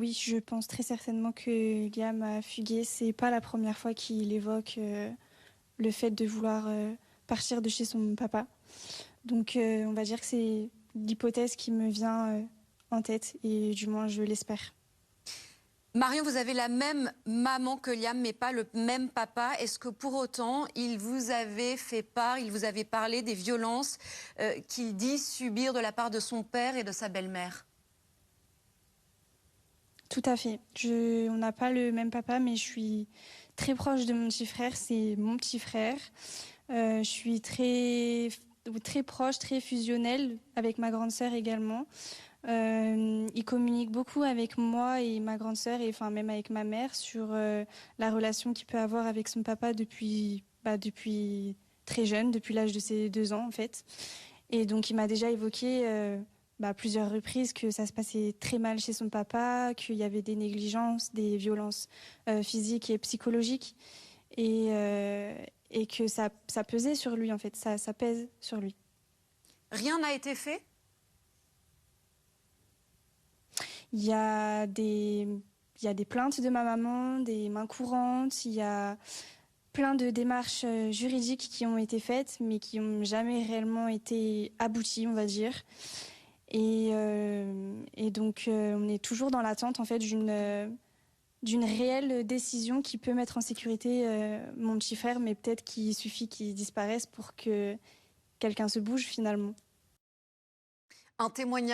Oui, je pense très certainement que Liam a fugué. C'est pas la première fois qu'il évoque le fait de vouloir partir de chez son papa. Donc on va dire que c'est l'hypothèse qui me vient en tête et du moins je l'espère. Marion, vous avez la même maman que Liam, mais pas le même papa. Est-ce que pour autant, il vous avait fait part, il vous avait parlé des violences qu'il dit subir de la part de son père et de sa belle-mère? Tout à fait. On n'a pas le même papa, mais je suis très proche de mon petit frère. C'est mon petit frère. Je suis très proche, très fusionnelle avec ma grande sœur également. Il communique beaucoup avec moi et ma grande sœur, et enfin même avec ma mère, sur la relation qu'il peut avoir avec son papa depuis très jeune, depuis l'âge de ses 2 ans en fait. Et donc il m'a déjà évoqué à plusieurs reprises que ça se passait très mal chez son papa, qu'il y avait des négligences, des violences physiques et psychologiques, et, euh, et que ça pesait sur lui en fait, ça pèse sur lui. Rien n'a été fait? Il y a des, il y a des plaintes de ma maman, des mains courantes, il y a plein de démarches juridiques qui ont été faites, mais qui n'ont jamais réellement été abouties, on va dire. Et donc, on est toujours dans l'attente en fait d'une réelle décision qui peut mettre en sécurité mon petit frère, mais peut-être qu'il suffit qu'il disparaisse pour que quelqu'un se bouge finalement. Un témoignage